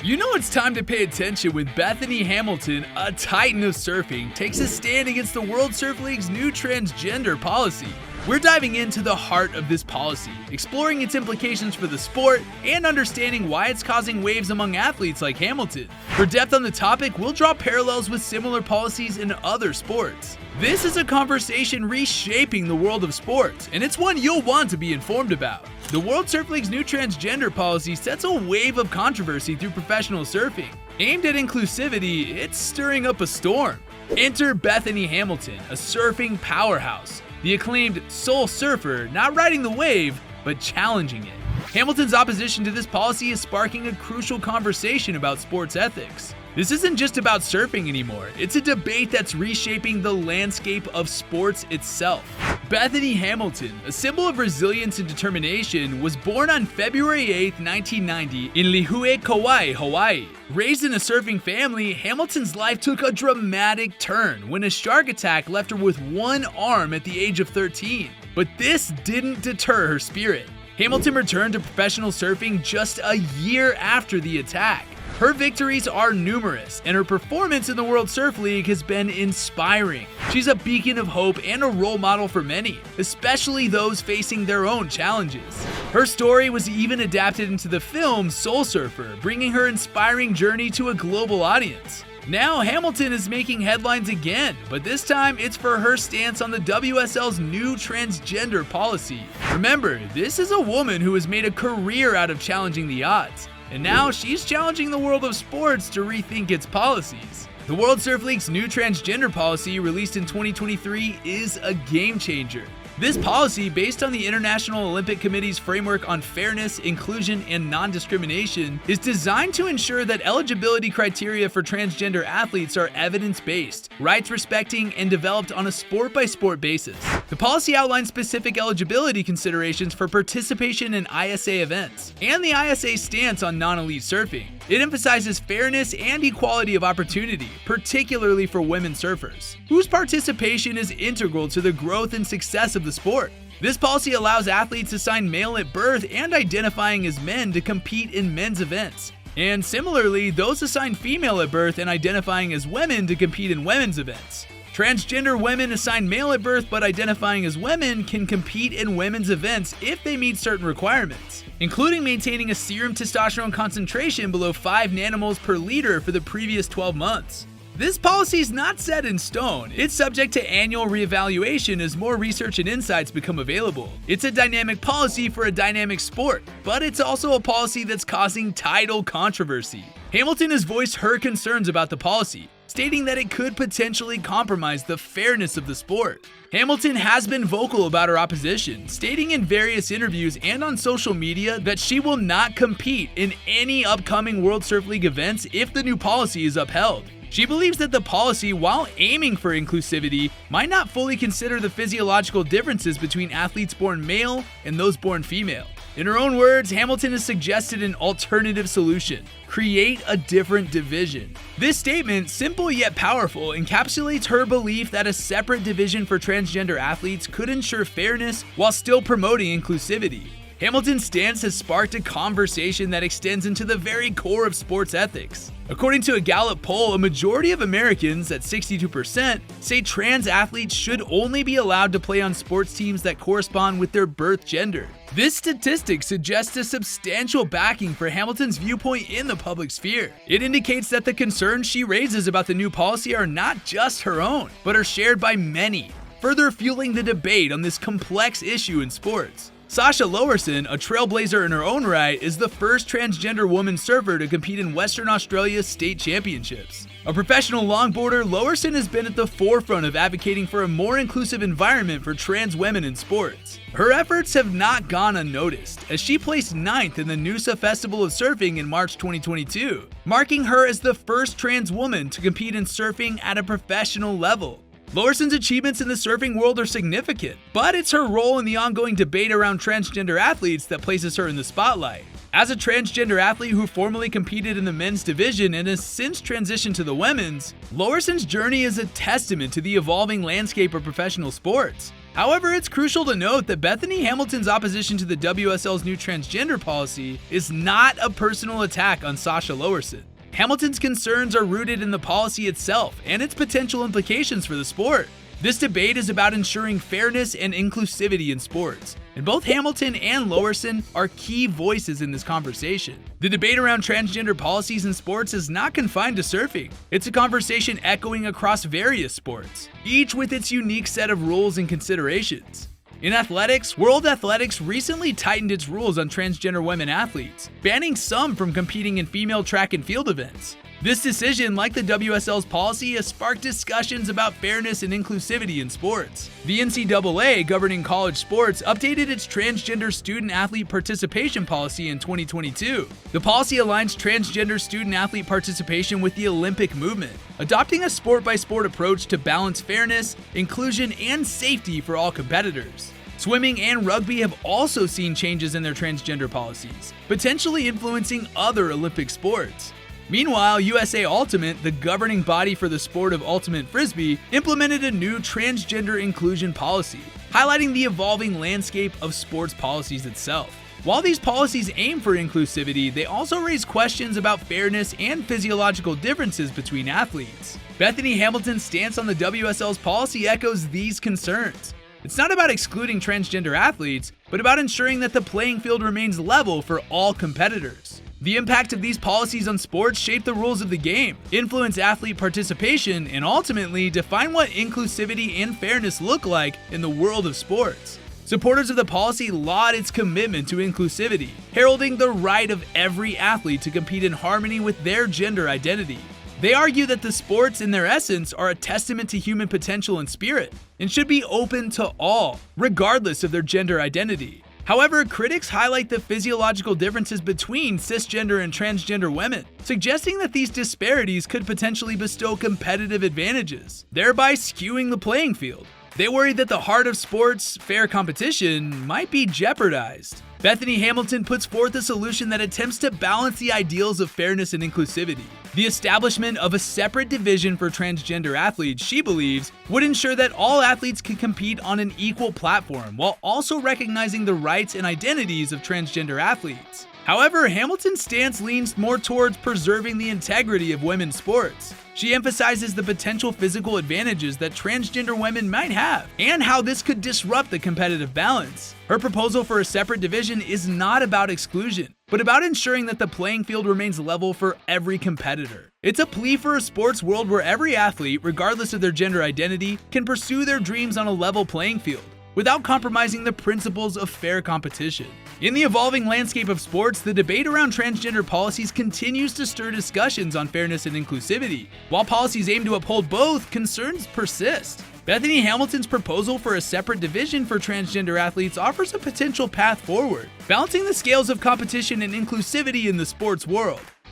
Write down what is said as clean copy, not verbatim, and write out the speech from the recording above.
You know it's time to pay attention when Bethany Hamilton, a titan of surfing, takes a stand against the World Surf League's new transgender policy. We're diving into the heart of this policy, exploring its implications for the sport, and understanding why it's causing waves among athletes like Hamilton. For depth on the topic, we'll draw parallels with similar policies in other sports. This is a conversation reshaping the world of sports, and it's one you'll want to be informed about. The World Surf League's new transgender policy sets a wave of controversy through professional surfing. Aimed at inclusivity, it's stirring up a storm. Enter Bethany Hamilton, a surfing powerhouse. The acclaimed soul surfer, not riding the wave, but challenging it. Hamilton's opposition to this policy is sparking a crucial conversation about sports ethics. This isn't just about surfing anymore, it's a debate that's reshaping the landscape of sports itself. Bethany Hamilton, a symbol of resilience and determination, was born on February 8, 1990 in Lihue, Kauai, Hawaii. Raised in a surfing family, Hamilton's life took a dramatic turn when a shark attack left her with one arm at the age of 13. But this didn't deter her spirit. Hamilton returned to professional surfing just a year after the attack. Her victories are numerous, and her performance in the World Surf League has been inspiring. She's a beacon of hope and a role model for many, especially those facing their own challenges. Her story was even adapted into the film Soul Surfer, bringing her inspiring journey to a global audience. Now Hamilton is making headlines again, but this time it's for her stance on the WSL's new transgender policy. Remember, this is a woman who has made a career out of challenging the odds. And now she's challenging the world of sports to rethink its policies. The World Surf League's new transgender policy, released in 2023, is a game changer. This policy, based on the International Olympic Committee's framework on fairness, inclusion, and non-discrimination, is designed to ensure that eligibility criteria for transgender athletes are evidence-based, rights-respecting, and developed on a sport-by-sport basis. The policy outlines specific eligibility considerations for participation in ISA events, and the ISA's stance on non-elite surfing. It emphasizes fairness and equality of opportunity, particularly for women surfers, whose participation is integral to the growth and success of the sport. This policy allows athletes assigned male at birth and identifying as men to compete in men's events. And similarly, those assigned female at birth and identifying as women to compete in women's events. Transgender women assigned male at birth but identifying as women can compete in women's events if they meet certain requirements, including maintaining a serum testosterone concentration below 5 nanomoles per liter for the previous 12 months. This policy is not set in stone. It's subject to annual reevaluation as more research and insights become available. It's a dynamic policy for a dynamic sport, but it's also a policy that's causing tidal controversy. Hamilton has voiced her concerns about the policy, stating that it could potentially compromise the fairness of the sport. Hamilton has been vocal about her opposition, stating in various interviews and on social media that she will not compete in any upcoming World Surf League events if the new policy is upheld. She believes that the policy, while aiming for inclusivity, might not fully consider the physiological differences between athletes born male and those born female. In her own words, Hamilton has suggested an alternative solution: create a different division. This statement, simple yet powerful, encapsulates her belief that a separate division for transgender athletes could ensure fairness while still promoting inclusivity. Hamilton's stance has sparked a conversation that extends into the very core of sports ethics. According to a Gallup poll, a majority of Americans, at 62%, say trans athletes should only be allowed to play on sports teams that correspond with their birth gender. This statistic suggests a substantial backing for Hamilton's viewpoint in the public sphere. It indicates that the concerns she raises about the new policy are not just her own, but are shared by many, further fueling the debate on this complex issue in sports. Sasha Lowerson, a trailblazer in her own right, is the first transgender woman surfer to compete in Western Australia's state championships. A professional longboarder, Lowerson has been at the forefront of advocating for a more inclusive environment for trans women in sports. Her efforts have not gone unnoticed, as she placed 9th in the Noosa Festival of Surfing in March 2022, marking her as the first trans woman to compete in surfing at a professional level. Lowerson's achievements in the surfing world are significant, but it's her role in the ongoing debate around transgender athletes that places her in the spotlight. As a transgender athlete who formerly competed in the men's division and has since transitioned to the women's, Lowerson's journey is a testament to the evolving landscape of professional sports. However, it's crucial to note that Bethany Hamilton's opposition to the WSL's new transgender policy is not a personal attack on Sasha Lowerson. Hamilton's concerns are rooted in the policy itself and its potential implications for the sport. This debate is about ensuring fairness and inclusivity in sports, and both Hamilton and Lowerson are key voices in this conversation. The debate around transgender policies in sports is not confined to surfing. It's a conversation echoing across various sports, each with its unique set of rules and considerations. In athletics, World Athletics recently tightened its rules on transgender women athletes, banning some from competing in female track and field events. This decision, like the WSL's policy, has sparked discussions about fairness and inclusivity in sports. The NCAA, governing college sports, updated its transgender student-athlete participation policy in 2022. The policy aligns transgender student-athlete participation with the Olympic movement, adopting a sport-by-sport approach to balance fairness, inclusion, and safety for all competitors. Swimming and rugby have also seen changes in their transgender policies, potentially influencing other Olympic sports. Meanwhile, USA Ultimate, the governing body for the sport of ultimate frisbee, implemented a new transgender inclusion policy, highlighting the evolving landscape of sports policies itself. While these policies aim for inclusivity, they also raise questions about fairness and physiological differences between athletes. Bethany Hamilton's stance on the WSL's policy echoes these concerns. It's not about excluding transgender athletes, but about ensuring that the playing field remains level for all competitors. The impact of these policies on sports shape the rules of the game, influence athlete participation, and ultimately define what inclusivity and fairness look like in the world of sports. Supporters of the policy laud its commitment to inclusivity, heralding the right of every athlete to compete in harmony with their gender identity. They argue that the sports, in their essence, are a testament to human potential and spirit, and should be open to all, regardless of their gender identity. However, critics highlight the physiological differences between cisgender and transgender women, suggesting that these disparities could potentially bestow competitive advantages, thereby skewing the playing field. They worry that the heart of sports, fair competition, might be jeopardized. Bethany Hamilton puts forth a solution that attempts to balance the ideals of fairness and inclusivity. The establishment of a separate division for transgender athletes, she believes, would ensure that all athletes can compete on an equal platform while also recognizing the rights and identities of transgender athletes. However, Hamilton's stance leans more towards preserving the integrity of women's sports. She emphasizes the potential physical advantages that transgender women might have, and how this could disrupt the competitive balance. Her proposal for a separate division is not about exclusion, but about ensuring that the playing field remains level for every competitor. It's a plea for a sports world where every athlete, regardless of their gender identity, can pursue their dreams on a level playing field, without compromising the principles of fair competition. In the evolving landscape of sports, the debate around transgender policies continues to stir discussions on fairness and inclusivity. While policies aim to uphold both, concerns persist. Bethany Hamilton's proposal for a separate division for transgender athletes offers a potential path forward, balancing the scales of competition and inclusivity in the sports world.